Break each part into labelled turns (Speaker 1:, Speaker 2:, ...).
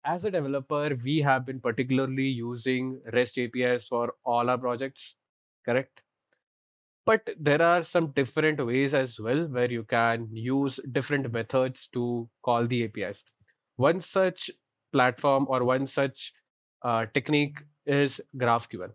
Speaker 1: as a developer, we have been particularly using REST APIs for all our projects, correct? But there are some different ways as well where you can use different methods to call the APIs. One such platform or one such technique is GraphQL.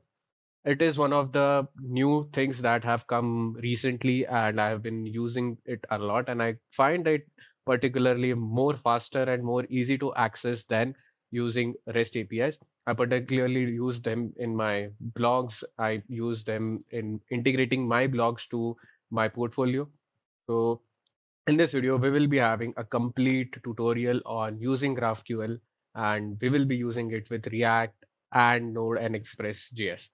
Speaker 1: It is one of the new things that have come recently, and I have been using it a lot. And I find it particularly more faster and more easy to access than using REST APIs. I particularly use them in my blogs. I use them in integrating my blogs to my portfolio. So in this video, we will be having a complete tutorial on using GraphQL, and we will be using it with React and Node and Express.js.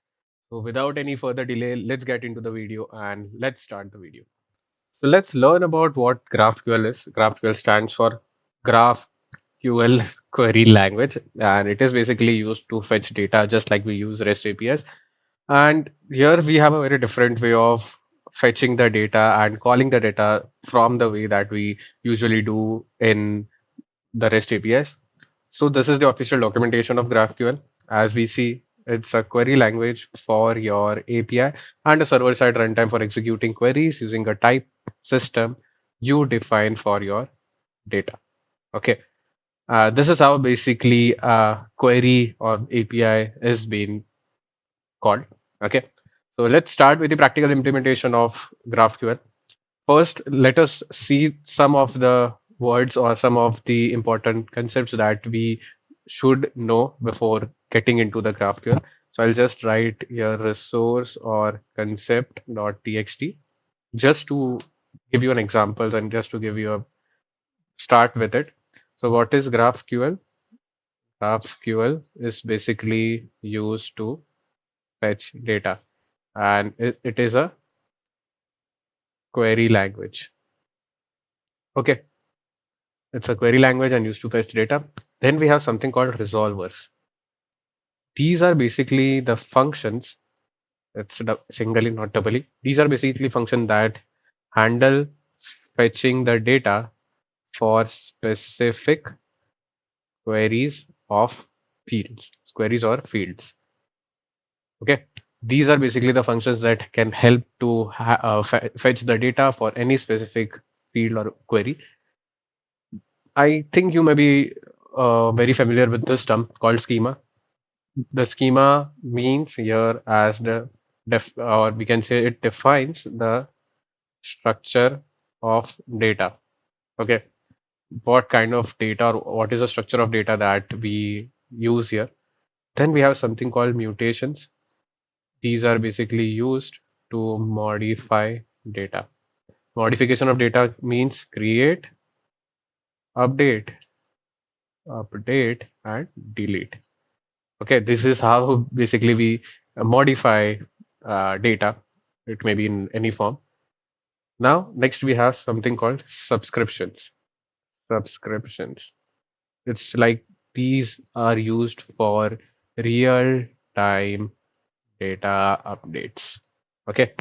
Speaker 1: So without any further delay, let's get into the video and let's start the video. So let's learn about what GraphQL is. GraphQL stands for GraphQL Query Language, and it is basically used to fetch data just like we use REST APIs. And here we have a very different way of fetching the data and calling the data from the way that we usually do in the REST APIs. So this is the official documentation of GraphQL. As we see, it's a query language for your API and a server-side runtime for executing queries using a type system you define for your data. Okay. This is how basically a query or API is being called. Okay. So let's start with the practical implementation of GraphQL. First, let us see some of the words or some of the important concepts that we should know before getting into the GraphQL. So I'll just write here resource or concept.txt just to give you an example and just to give you a start with it. So what is GraphQL? GraphQL is basically used to fetch data, and it is a query language. Okay. It's a query language and used to fetch data. Then we have something called resolvers. These are basically the functions. It's singly, not doubly. These are basically functions that handle fetching the data for specific queries of fields, queries or fields. Okay. These are basically the functions that can help to fetch the data for any specific field or query. I think you may be very familiar with this term called schema. The schema means here as the or we can say it defines the structure of data. Okay, what kind of data or what is the structure of data that we use here? Then we have something called mutations. These are basically used to modify data. Modification of data means create, update, update, and delete. Okay, this is how basically we modify data. It may be in any form. Now, next we have something called subscriptions. Subscriptions. It's like these are used for real time data updates. Okay,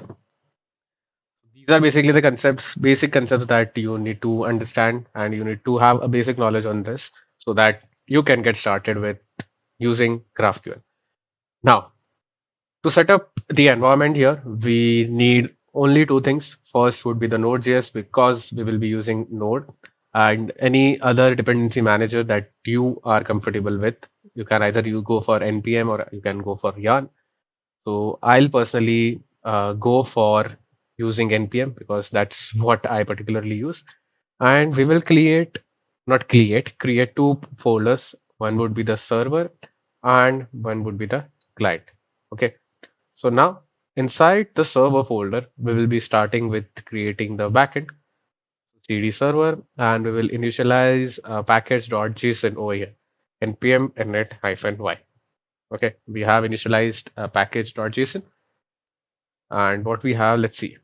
Speaker 1: these are basically the concepts, basic concepts that you need to understand, and you need to have a basic knowledge on this so that you can get started with using GraphQL. Now, to set up the environment here, we need only two things. First would be the Node.js because we will be using Node, and any other dependency manager that you are comfortable with. You can either you go for npm or you can go for yarn. So I'll personally go for using npm because that's what I particularly use. And we will create two folders. One would be the server and one would be the client. Okay. So now inside the server folder, we will be starting with creating the backend cd server, and we will initialize package.json over here npm init-y. Okay, we have initialized package.json, and what we have, let's see.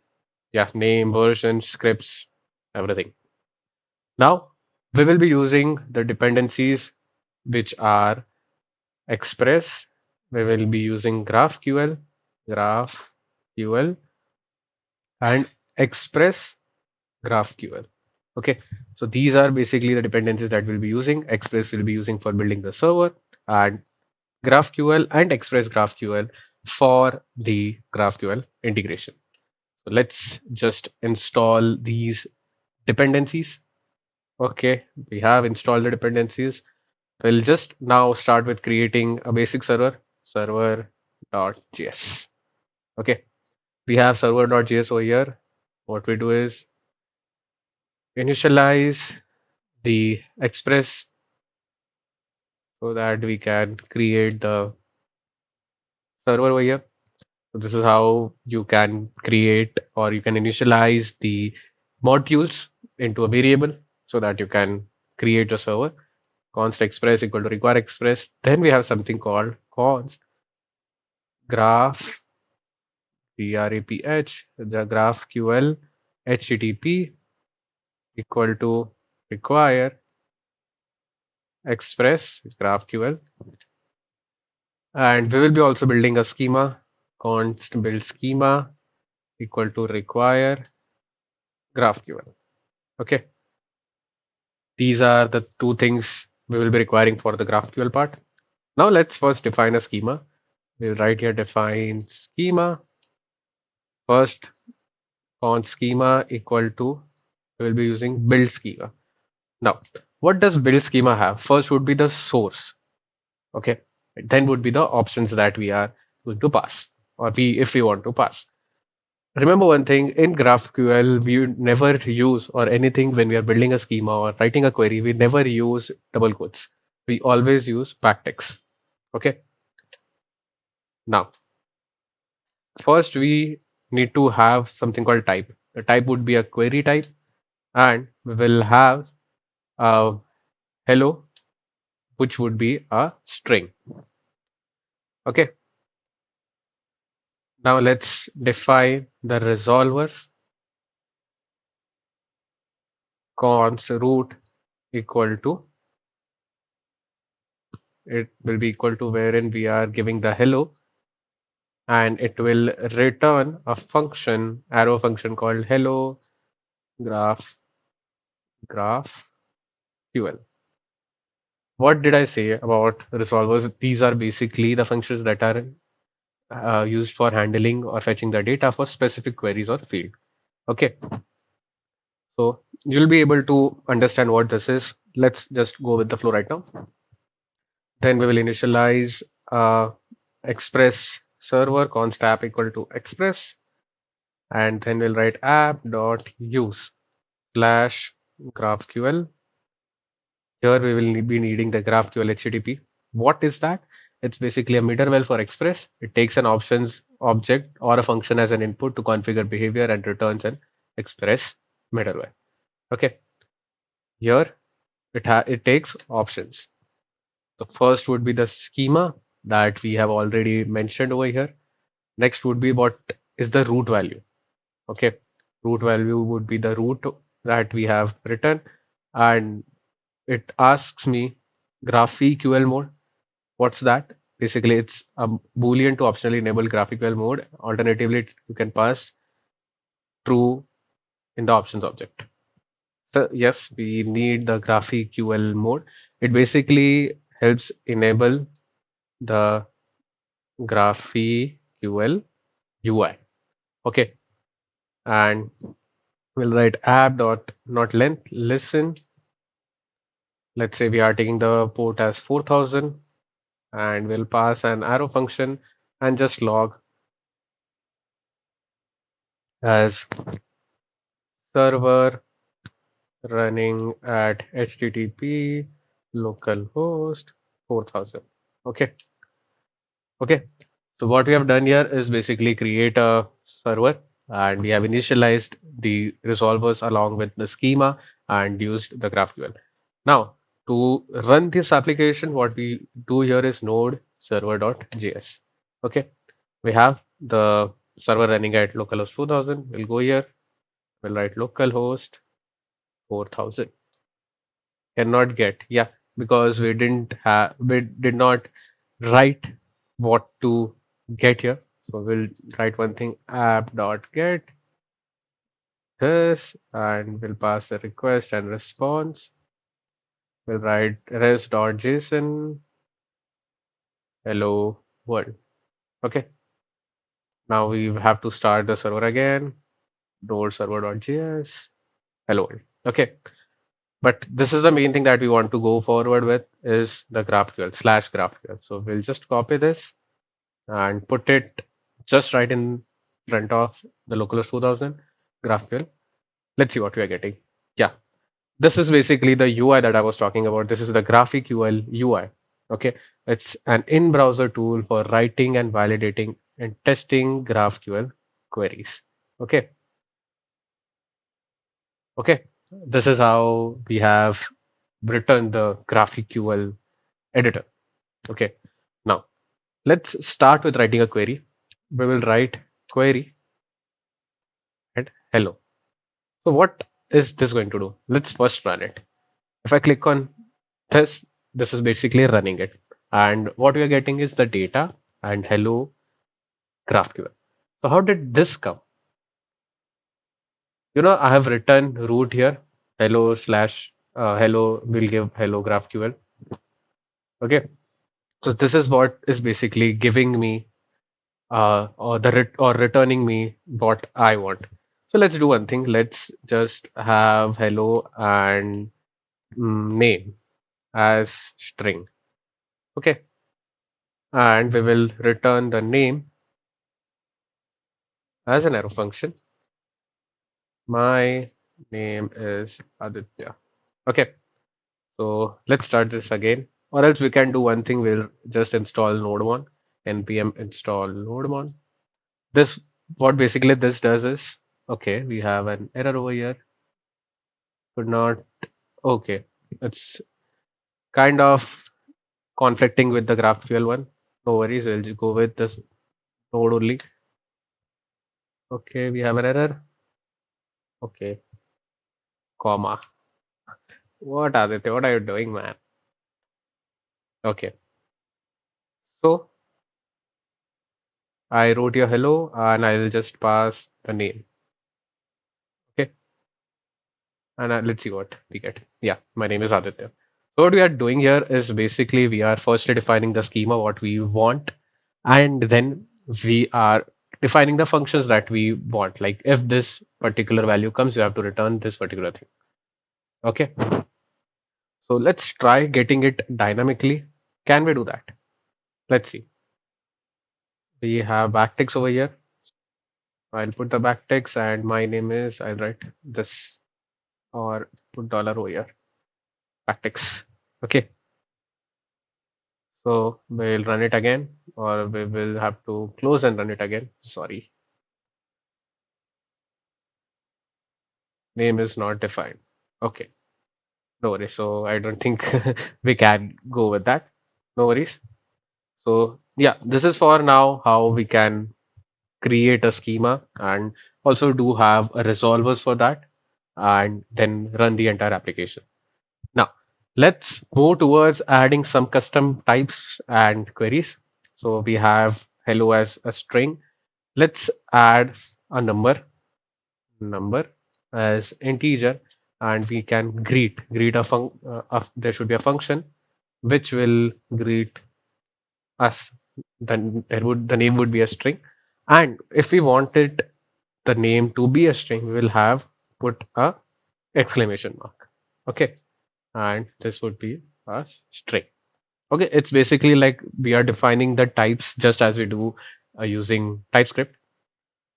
Speaker 1: Yeah, name, version, scripts, everything. Now we will be using the dependencies which are express. We will be using GraphQL, and express GraphQL. Okay, so these are basically the dependencies that we'll be using. Express will be using for building the server, and GraphQL and Express GraphQL for the GraphQL integration. So let's just install these dependencies. Okay, we have installed the dependencies. We'll just now start with creating a basic server, server.js. Okay, we have server.js over here. What we do is initialize the express so that we can create the server over here. So this is how you can create or you can initialize the modules into a variable so that you can create a server. Const express equal to require express. Then we have something called const graph graph the GraphQL HTTP equal to require express GraphQL, and we will be also building a schema const build schema equal to require GraphQL. Okay, these are the two things we will be requiring for the GraphQL part. Now let's first define a schema. We'll write here define schema. First const schema equal to we will be using build schema. Now, what does build schema have? First would be the source. Okay, then would be the options that we are going to pass, or we if we want to pass. Remember one thing, in GraphQL, we never use or anything when we are building a schema or writing a query, we never use double quotes. We always use backticks. Okay. Now, first we need to have something called type. The type would be a query type, and we will have a hello, which would be a string. Okay. Now let's define the resolvers. Const root equal to it will be equal to wherein we are giving the hello, and it will return a function arrow function called hello graph GraphQL. What did I say about resolvers? These are basically the functions that are used for handling or fetching the data for specific queries or field. Okay, so you'll be able to understand what this is. Let's just go with the flow right now. Then we will initialize express server const app equal to express, and then we'll write app dot use slash GraphQL. Here we will be needing the GraphQL HTTP. What is that? It's basically a middleware for Express. It takes an options object or a function as an input to configure behavior and returns an Express middleware. Okay, here it takes options. The first would be the schema that we have already mentioned over here. Next would be what is the root value. Okay, root value would be the root that we have written, and it asks me GraphQL mode. What's that? Basically, it's a boolean to optionally enable GraphQL mode. Alternatively, you can pass true in the options object. So yes, we need the GraphQL mode. It basically helps enable the GraphQL UI. Okay, and we'll write app dot not length listen. Let's say we are taking the port as 4000, and we'll pass an arrow function and just log as server running at HTTP localhost 4000. Okay. Okay. So what we have done here is basically create a server, and we have initialized the resolvers along with the schema and used the GraphQL. Now, to run this application, what we do here is node server.js. Okay. We have the server running at localhost 4000. We'll go here. We'll write localhost 4000. Cannot get, yeah, because we did not write what to get here. So we'll write one thing app dot get this and we'll pass a request and response. We'll write res.json hello world. Okay. Now we have to start the server again. Node server.js hello world. Okay. But this is the main thing that we want to go forward with is the GraphQL slash GraphQL. So we'll just copy this and put it just right in front of the localhost 2000 GraphQL. Let's see what we are getting. Yeah, this is basically the UI that I was talking about. This is the GraphQL UI. Okay, it's an in-browser tool for writing and validating and testing GraphQL queries. Okay, okay. This is how we have written the GraphQL editor. Okay, now let's start with writing a query. We will write query and hello. So what is this going to do? Let's first run it. If I click on this, this is basically running it. And what we are getting is the data and hello GraphQL. So how did this come? I have written root here, hello slash hello will give hello GraphQL. Okay. So this is what is basically giving me or returning me what I want. So let's do one thing. Let's just have hello and name as string. Okay. And we will return the name as an arrow function. My name is Aditya. Okay. So let's start this again. Or else we can do one thing. We'll just install node1 npm install node1. This what basically this does is okay. We have an error over here. Could not. Okay. It's kind of conflicting with the GraphQL one. No worries. We'll just go with this node only. Okay. We have an error. Okay. Comma. What Aditya? What are you doing, man? Okay. So I wrote your hello and I will just pass the name. Okay. And let's see what we get. Yeah, my name is Aditya. So what we are doing here is basically we are firstly defining the schema, what we want, and then we are defining the functions that we want. Like if this particular value comes, you have to return this particular thing. Okay. So let's try getting it dynamically. Can we do that? Let's see. We have backticks over here. I'll put the backticks and my name is, I'll write this or put dollar over here. Backticks. Okay. So we'll run it again, or we will have to close and run it again. Sorry, name is not defined. Okay, no worries. So I don't think we can go with that. No worries. So yeah, this is for now how we can create a schema and also do have a resolvers for that and then run the entire application. Now, let's move towards adding some custom types and queries. So we have hello as a string. Let's add a number as integer, and we can greet there should be a function which will greet us. Then the name would be a string, and if we wanted the name to be a string, we will have put a exclamation mark. Okay, and this would be a string. Okay, it's basically like we are defining the types just as we do using TypeScript.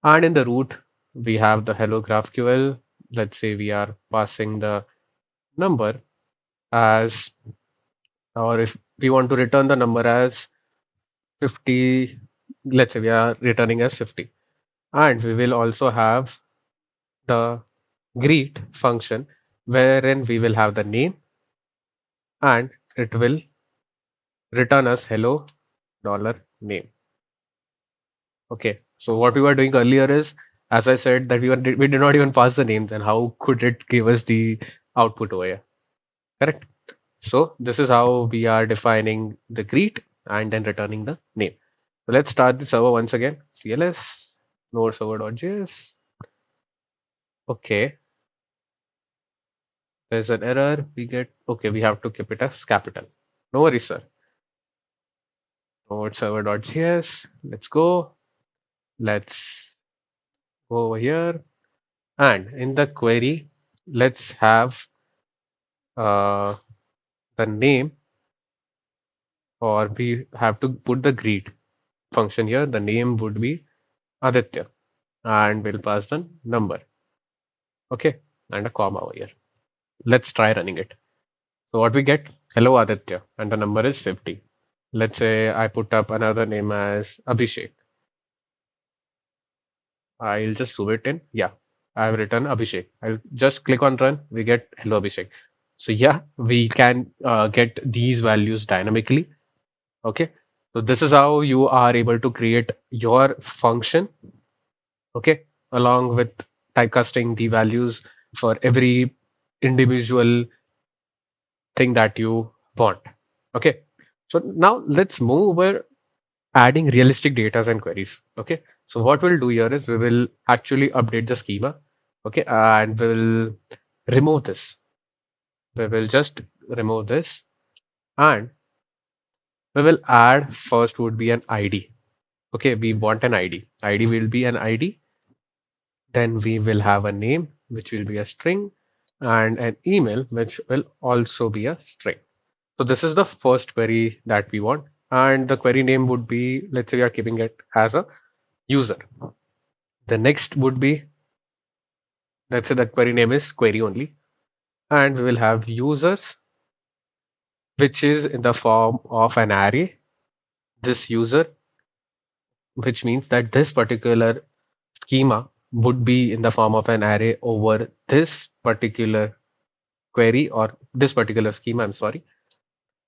Speaker 1: And in the root, we have the hello GraphQL. Let's say we are passing the number as, or if we want to return the number as 50, let's say we are returning as 50. And we will also have the greet function wherein we will have the name and it will return us hello dollar name. Okay, so what we were doing earlier is, as I said, that we did not even pass the name. Then how could it give us the output over here? Correct. So this is how we are defining the greet and then returning the name. So let's start the server once again. CLS node server.js. Okay, there's an error. We get, okay, we have to keep it as capital. No worries, sir. Node server.js. Let's go. Let's go over here. And in the query, let's have uh, the name, or we have to put the greet function here. The name would be Aditya, and we'll pass the number. Okay, and a comma over here. Let's try running it. So what we get? Hello Aditya, and the number is 50. Let's say I put up another name as Abhishek. I'll just zoom it in. Yeah, I've written Abhishek. I'll just click on run. We get hello Abhishek. So yeah, we can get these values dynamically. Okay, so this is how you are able to create your function. Okay, along with typecasting the values for every individual thing that you want. Okay, so now let's move over adding realistic data and queries. Okay, so what we'll do here is we will actually update the schema. Okay, and we'll remove this. We will just remove this, and we will add first would be an ID. Okay, we want an ID. ID will be an ID. Then we will have a name, which will be a string, and an email, which will also be a string. So this is the first query that we want. And the query name would be, let's say we are keeping it as a user. The next would be, let's say the query name is query only. And we will have users, which is in the form of an array. This user, which means that this particular schema would be in the form of an array over this particular query or this particular schema, I'm sorry.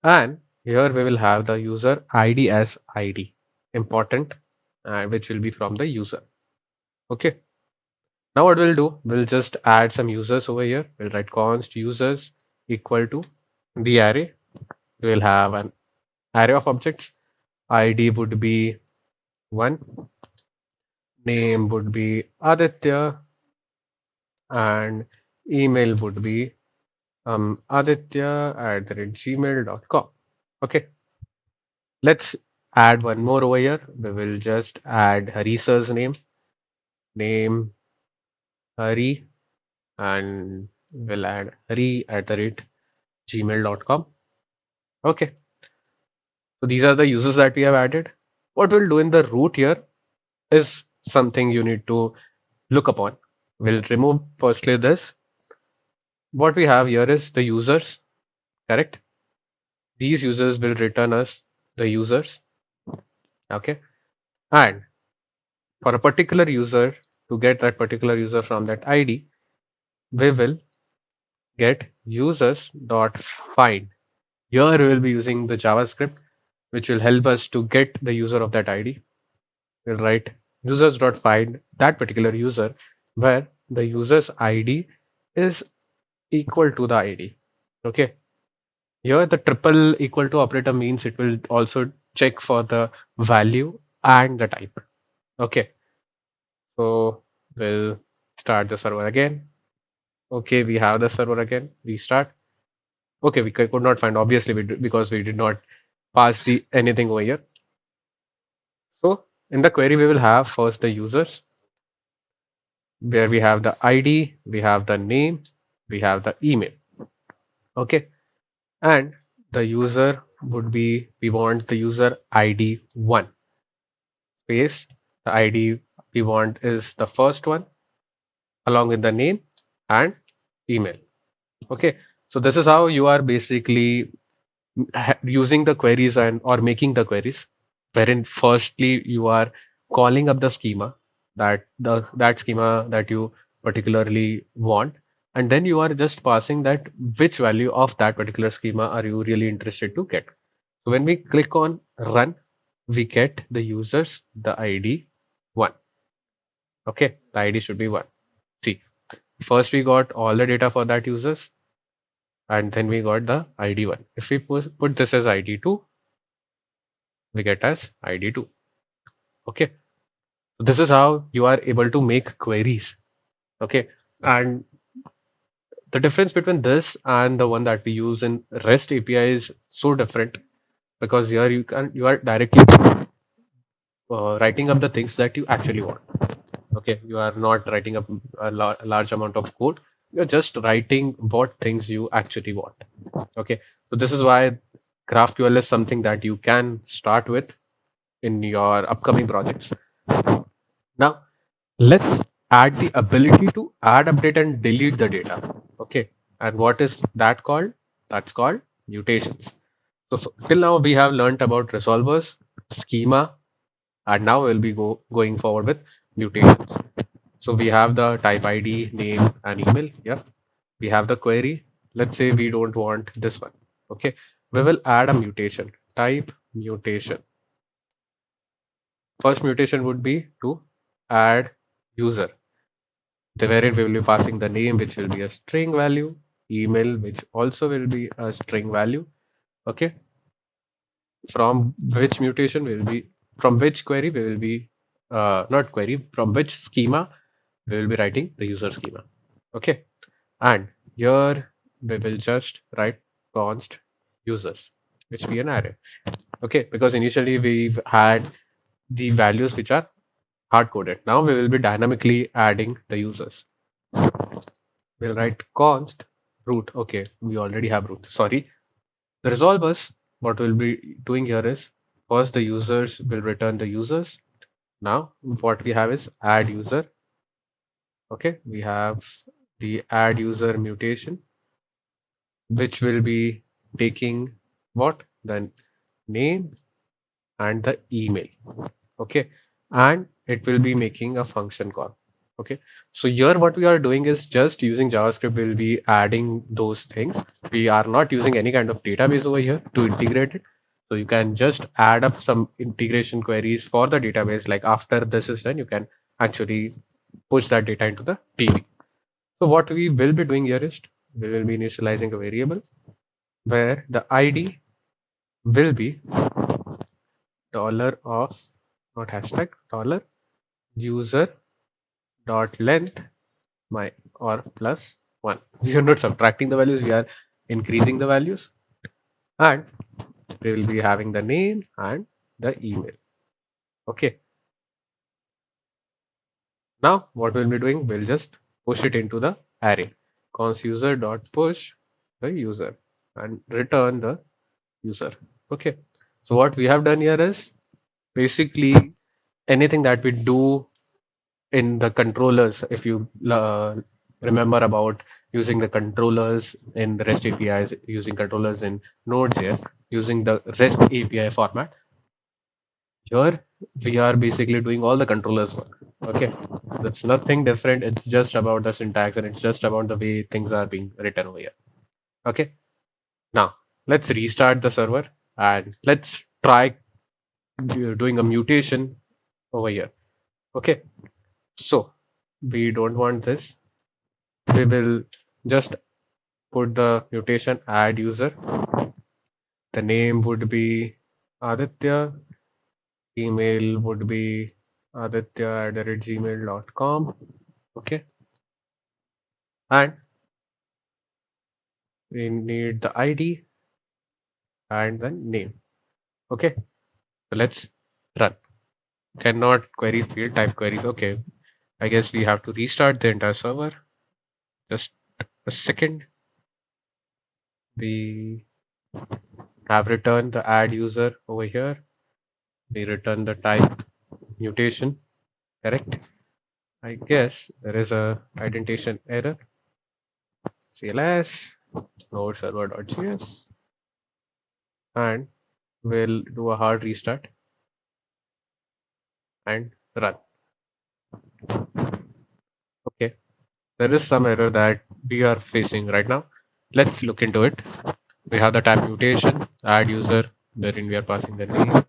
Speaker 1: And here we will have the user ID as ID, important, which will be from the user. Okay. Now what we'll do, we'll just add some users over here. We'll write const users equal to the array. We'll have an array of objects. ID would be 1, name would be Aditya, and email would be aditya@gmail.com. Okay, let's add one more over here. We will just add Hari's name Hari, and we'll add hari@gmail.com. Okay, so these are the users that we have added. What we'll do in the root here is something you need to look upon. We'll remove firstly this. What we have here is the users, correct? These users will return us the users. Okay, and for a particular user, to get that particular user from that ID, we will get users dot find. Here we will be using the JavaScript, which will help us to get the user of that ID. We'll write users dot find that particular user, where the user's ID is equal to the ID. Okay. Here the triple equal to operator means it will also check for the value and the type. Okay. So we'll start the server again. Okay, we have the server again. Restart. Okay, we could not find, obviously because we did not pass the anything over here. So in the query we will have first the users, where we have the ID, we have the name, we have the email. Okay, and the user would be, we want the user ID 1 space. The ID we want is the first one along with the name and email. Okay, so this is how you are basically using the queries and or making the queries, wherein firstly you are calling up the schema, that schema that you particularly want, and then you are just passing that which value of that particular schema are you really interested to get. So when we click on run, we get the users the ID 1. Okay, the ID should be 1. See, first we got all the data for that users, and then we got the ID 1. If we put this as ID 2, we get as ID2. Okay. So this is how you are able to make queries. Okay. And the difference between this and the one that we use in REST API is so different because here you are directly writing up the things that you actually want. Okay, you are not writing up a large amount of code. You're just writing what things you actually want. Okay, so this is why GraphQL is something that you can start with in your upcoming projects. Now, let's add the ability to add, update, and delete the data. Okay, and what is that called? That's called mutations. So till now we have learned about resolvers, schema, and now we'll be going forward with mutations. So we have the type ID, name, and email. Yeah. We have the query. Let's say we don't want this one. Okay. We will add a mutation. Type mutation. First mutation would be to add user. Wherein we will be passing the name, which will be a string value, email, which also will be a string value. Okay. From which mutation will be, from which query we will be, not query, from which schema we will be writing the user schema. Okay. And here we will just write const users, which be an array. Okay, because initially we've had the values which are hard coded. Now we will be dynamically adding the users. We'll write const root. Okay, we already have root. Sorry. The resolvers, what we'll be doing here is first the users will return the users. Now what we have is add user. Okay, we have the add user mutation, which will be taking what? The name and the email. Okay, and it will be making a function call. Okay, so here what we are doing is just using JavaScript. We'll be adding those things. We are not using any kind of database over here to integrate it. So you can just add up some integration queries for the database. Like after this is done, you can actually push that data into the DB. So what we will be doing here is we will be initializing a variable where the ID will be dollar of, not hashtag, dollar user dot length my or plus one. We are not subtracting the values, we are increasing the values, and we will be having the name and the email. Okay, now what we'll be doing, we'll just push it into the array. Const user dot push the user and return the user. Okay, so what we have done here is basically anything that we do in the controllers. If you remember about using the controllers in the REST APIs, using controllers in Node.js, using the REST API format, here we are basically doing all the controllers work. Okay, that's nothing different. It's just about the syntax and it's just about the way things are being written over here. Okay, now let's restart the server and let's try doing a mutation over here. Okay, so we don't want this. We will just put the mutation add user. The name would be Aditya. Email would be aditya@gmail.com. Okay. And we need the ID and the name. Okay. So let's run. Cannot query field type queries. Okay. I guess we have to restart the entire server. Just a second. We have returned the add user over here. We return the type mutation. Correct. I guess there is a indentation error. CLS node server.js and we'll do a hard restart and run. Okay, there is some error that we are facing right now. Let's look into it. We have the type mutation, add user, wherein we are passing the name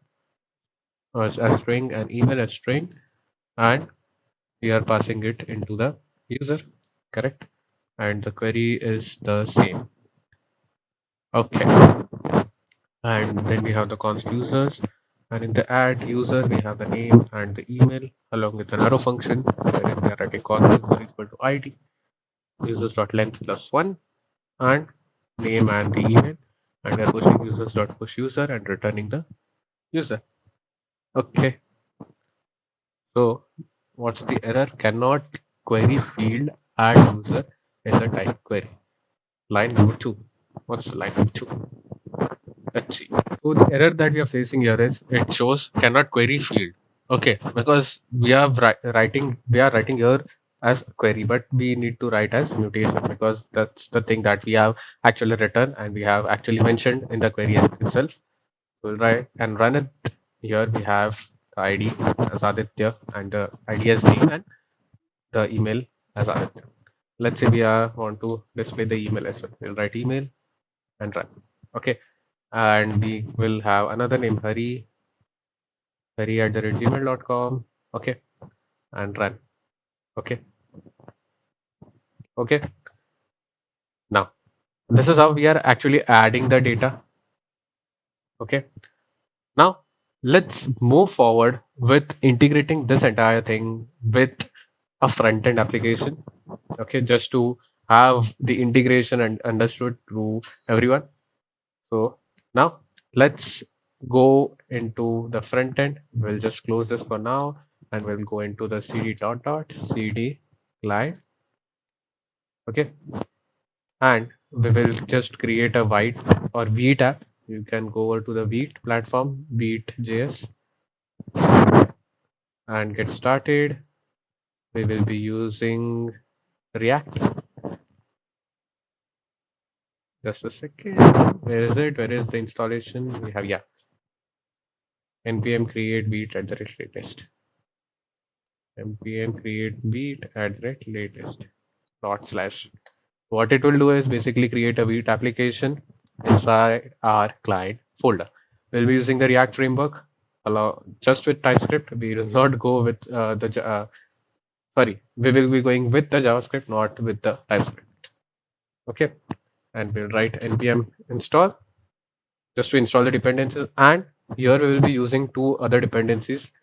Speaker 1: as a string and email as string, and we are passing it into the user, correct? And the query is the same. Okay, and then we have the const users, and in the add user we have the name and the email along with an arrow function wherein we are writing const user equal to ID. users.length plus 1 and name and the email, and we are pushing users.push user and returning the user. Okay, so what's the error? Cannot query field add user in the type query. Line number 2. What's line number 2? Let's see. So the error that we are facing here is it shows cannot query field. Okay, because we are writing here as query, but we need to write as mutation because that's the thing that we have actually written and we have actually mentioned in the query itself. We'll write and run it. Here we have the ID as Aditya and the ID as name and the email as Aditya. Let's say we want to display the email as well. We'll write email and run. Okay, and we will have another name hari@gmail.com. Okay, and run. Okay, okay. Now this is how we are actually adding the data. Okay, now let's move forward with integrating this entire thing with a front end application. Okay, just to have the integration and understood to everyone. So now let's go into the front end. We'll just close this for now and we'll go into the cd client. Okay, and we will just create a white or Vite app. You can go over to the Vite platform, Vite.js, and get started. We will be using React. Just a second. Where is it? Where is the installation? We have, yeah, npm create Vite at the rate latest. npm create Vite at the rate latest dot slash. What it will do is basically create a Vite application inside our client folder. We'll be using the React framework allow just with TypeScript. We will not go with sorry, we will be going with the JavaScript, not with the TypeScript. Okay, and we'll write npm install just to install the dependencies. And here we will be using two other dependencies.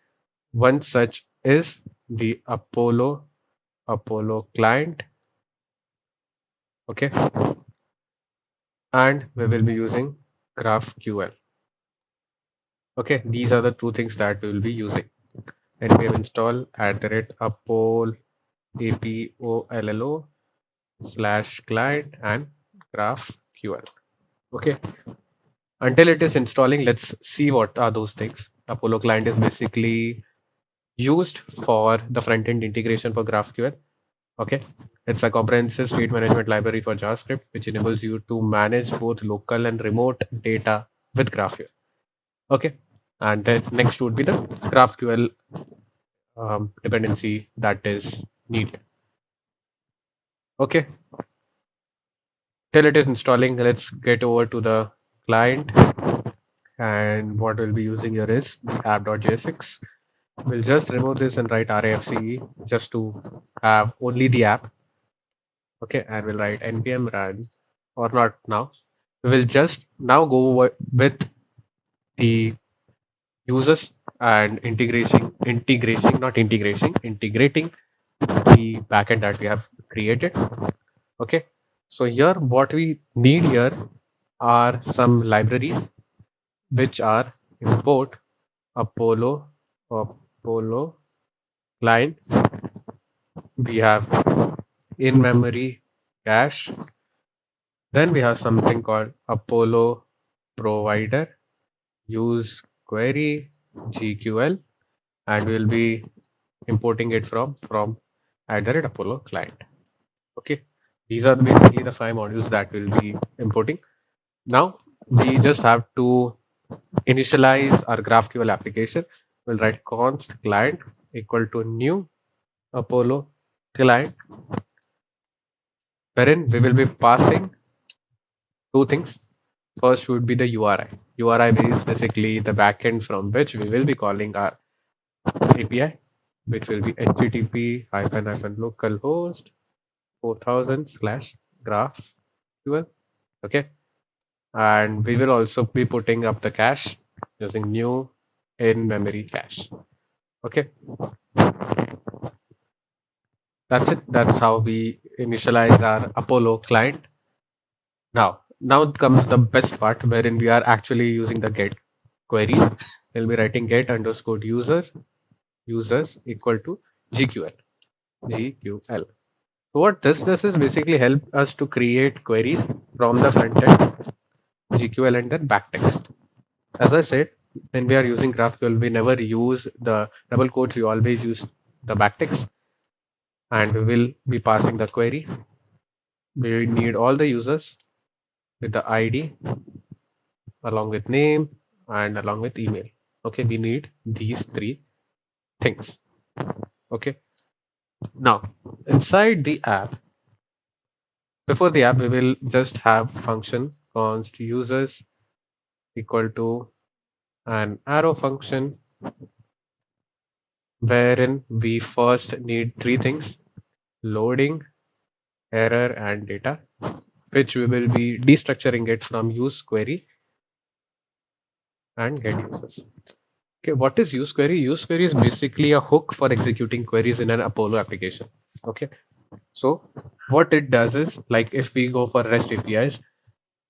Speaker 1: One such is the Apollo client. Okay, and we will be using GraphQL. Okay, these are the two things that we will be using. Npm install @apollo slash client and GraphQL. Okay, until it is installing, let's see what are those things. Apollo client is basically used for the front end integration for GraphQL. Okay, it's a comprehensive state management library for JavaScript, which enables you to manage both local and remote data with GraphQL. Okay, and then next would be the GraphQL dependency that is needed. Okay, till it is installing, let's get over to the client. And what we'll be using here is the app.jsx. We'll just remove this and write RAFCE just to have only the app. Okay, and we'll write npm run or not now. We will just now go over with the users and integrating the backend that we have created. Okay, so here what we need here are some libraries which are import Apollo client. We have in memory cache. Then we have something called Apollo provider use query GQL, and we'll be importing it from @Apollo client. Okay, these are basically the 5 modules that we'll be importing. Now we just have to initialize our GraphQL application. We'll write const client equal to new Apollo client, wherein we will be passing two things. First would be the URI. URI is basically the backend from which we will be calling our API, which will be http localhost 4000 slash GraphQL. Okay, and we will also be putting up the cache using new in memory cache. Okay, that's it. That's how we initialize our Apollo client. Now comes the best part wherein we are actually using the get queries. We'll be writing get underscore users equal to GQL. GQL. So what this does is basically help us to create queries from the front end, GQL, and then backtext. As I said, when we are using GraphQL, we never use the double quotes. We always use the backtext, and we will be passing the query. We need all the users with the ID along with name and along with email. Okay, we need these three things. Okay, now inside the app, before the app, we will just have function const users equal to an arrow function wherein we first need three things: loading, error, and data, which we will be destructuring it from use query and get users. Okay, what is use query? Use query is basically a hook for executing queries in an Apollo application. Okay, so what it does is, like if we go for REST APIs,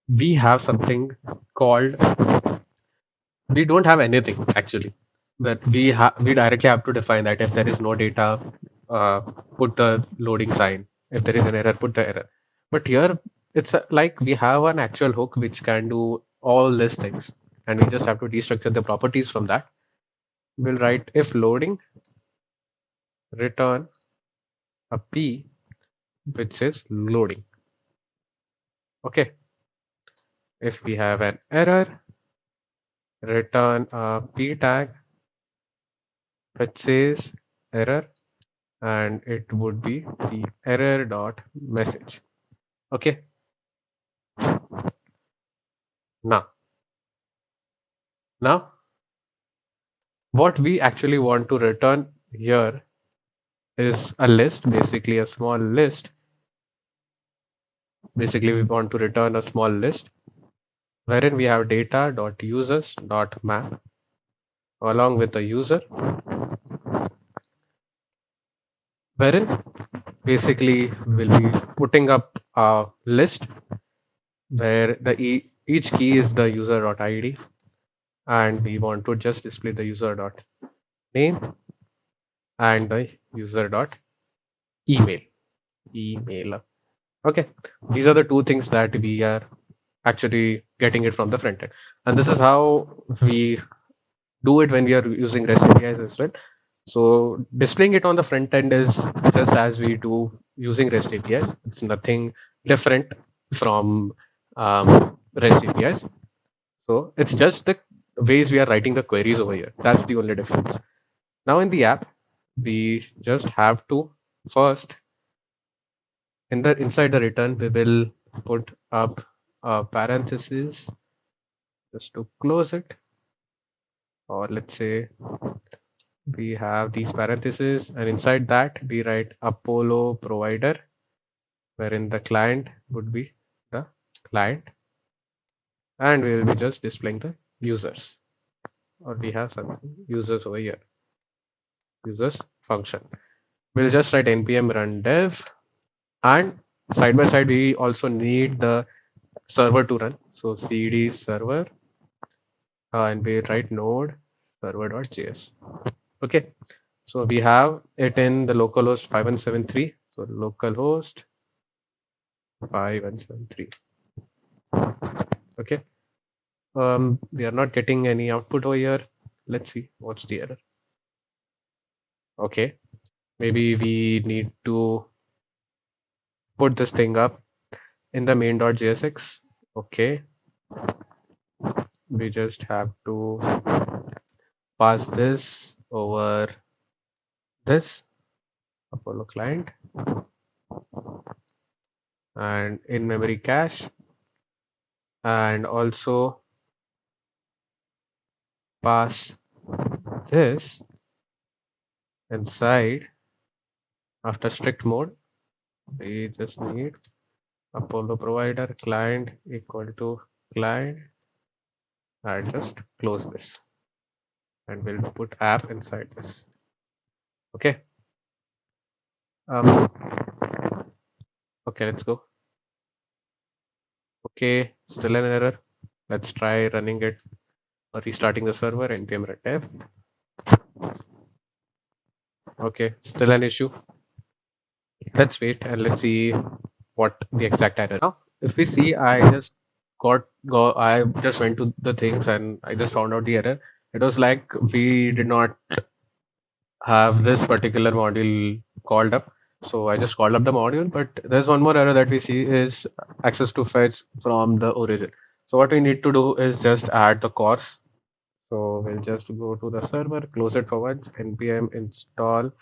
Speaker 1: we have something called, we don't have anything actually, but we directly have to define that if there is no data, uh, put the loading sign. If there is an error, put the error. But here it's like we have an actual hook which can do all these things, and we just have to destructure the properties from that. We'll write if loading, return a p which says loading. Okay, if we have an error, return a p tag which says error, and it would be the error dot message. Okay, now now what we actually want to return here is a list, basically a small list. Basically we want to return a small list wherein we have data dot users dot map along with the user, wherein basically we'll be putting up a list where each key is the user dot id, and we want to just display the user dot name and the user dot email. Okay, these are the two things that we are actually getting it from the front end, and this is how we do it when we are using REST APIs as well. So displaying it on the front end is just as we do using REST APIs. It's nothing different from REST APIs. So it's just the ways we are writing the queries over here. That's the only difference. Now in the app, we just have to first, inside the return, we will put up a parenthesis just to close it, or let's say we have these parentheses, and inside that we write Apollo provider, wherein the client would be the client, and we will be just displaying the users, or we have some users over here, users function. We'll just write npm run dev, and side by side we also need the server to run. So cd server, and we write node server.js. Okay, so we have it in the localhost 5173. So localhost 5173. Okay, we are not getting any output over here. Let's see what's the error. Okay, maybe we need to put this thing up in the main.jsx. Okay, we just have to pass this over this Apollo client and in memory cache, and also pass this inside after strict mode. We just need Apollo provider client equal to client, and just close this, and we'll put app inside this. Okay. Um, Okay, let's go. Okay, still an error. Let's try running it or restarting the server. npm run dev. Okay, still an issue. Let's wait and let's see what the exact error. Now, if we see, I just went to the things and I just found out the error. It was like we did not have this particular module called up. So I just called up the module, but there's one more error that we see is access to fetch from the origin. So what we need to do is just add the course. So we'll just go to the server, close it for once, npm install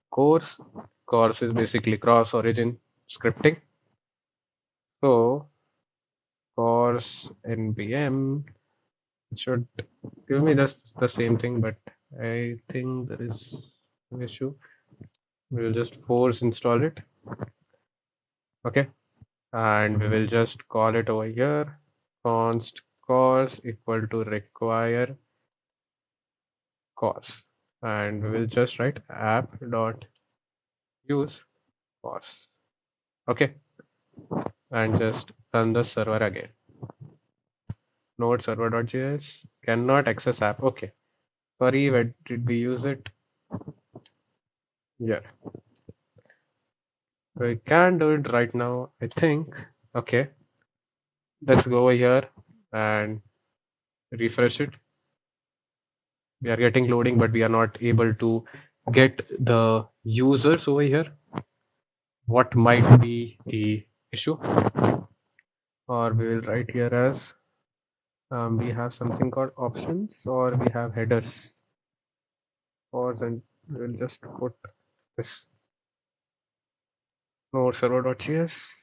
Speaker 1: course. Course is basically cross origin scripting. So course npm should give me just the same thing, but I think there is an issue. We will just force install it. Okay. And we will just call it over here. Const course equal to require course. And we will just write app dot use course. Okay. And just run the server again. Node server.js cannot access app. Okay. Sorry, where did we use it? Yeah. We can do it right now, I think. Okay. Let's go over here and refresh it. We are getting loading, but we are not able to get the users over here. What might be the issue? Or we will write here as we have something called options, or we have headers. Or then we'll just put this node server.js.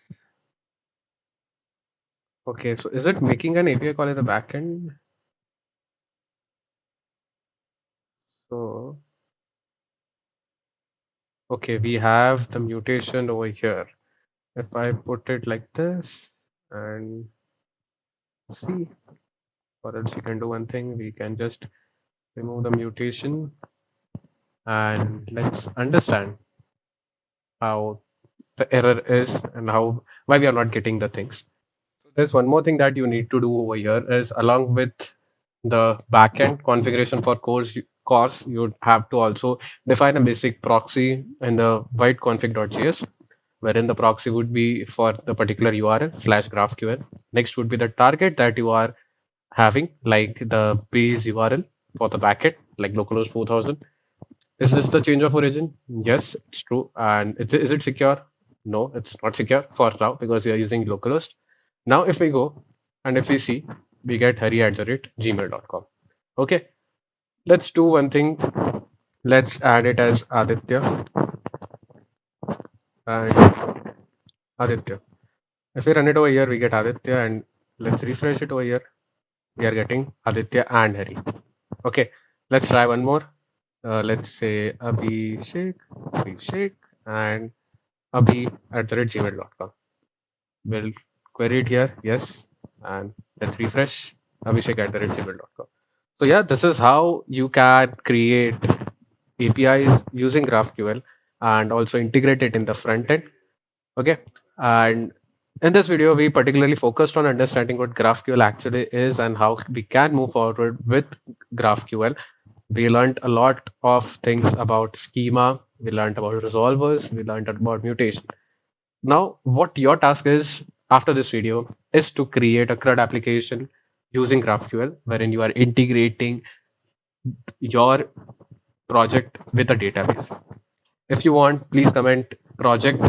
Speaker 1: Okay, so is it making an API call in the backend? So, okay, we have the mutation over here. If I put it like this and see, or else you can do one thing, we can just remove the mutation and let's understand how the error is and how why we are not getting the things. So there's one more thing that you need to do over here is along with the backend configuration for course, you'd have to also define a basic proxy in the white config.js, wherein the proxy would be for the particular URL slash GraphQL. Next would be the target that you are having, like the base URL for the backend, like localhost 4000. Is this the change of origin? Yes, it's true. And is it secure? No, it's not secure for now because we are using localhost. Now, if we go and if we see, we get hari@gmail.com. Okay, let's do one thing. Let's add it as Aditya and Aditya. If we run it over here, we get Aditya, and let's refresh it over here. We are getting Aditya and Hari. Okay, let's try one more. Let's say Abhishek, and abhi@gmail.com. We'll query it here, yes, and let's refresh abhishek@gmail.com. So yeah, this is how you can create APIs using GraphQL and also integrate it in the front end. Okay, and in this video, we particularly focused on understanding what GraphQL actually is and how we can move forward with GraphQL. We learned a lot of things about schema, we learned about resolvers, we learned about mutation. Now, what your task is after this video is to create a CRUD application using GraphQL, wherein you are integrating your project with a database. If you want, please comment project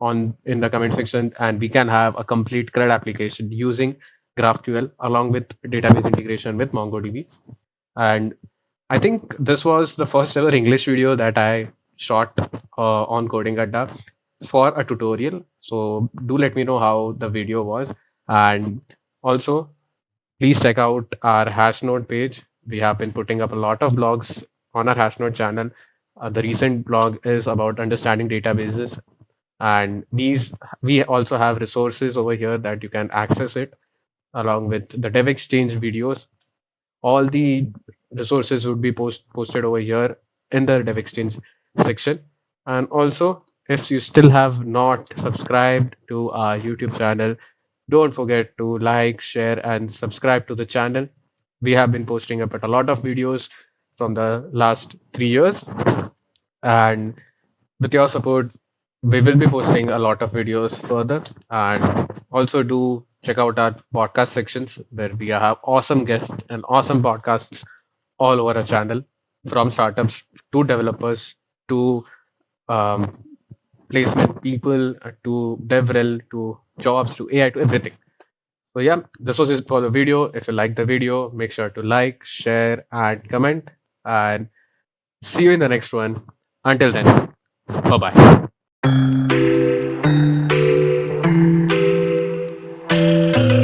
Speaker 1: on in the comment section, and we can have a complete CRUD application using GraphQL along with database integration with MongoDB. And I think this was the first ever English video that I shot on Coding Adda for a tutorial. So do let me know how the video was. And also, please check out our Hashnode page. We have been putting up a lot of blogs on our Hashnode channel. The recent blog is about understanding databases. And these we also have resources over here that you can access it along with the Dev Exchange videos. All the resources would be posted over here in the Dev Exchange section. And also If you still have not subscribed to our YouTube channel, don't forget to like, share, and subscribe to the channel. We have been posting up a lot of videos from the last 3 years, and with your support, we will be posting a lot of videos further. And also do check out our podcast sections where we have awesome guests and awesome podcasts all over our channel, from startups to developers to um, placement people to DevRel to jobs to AI to everything. So yeah, this was it for the video. If you like the video, make sure to like, share, and comment. And see you in the next one. Until then, bye bye.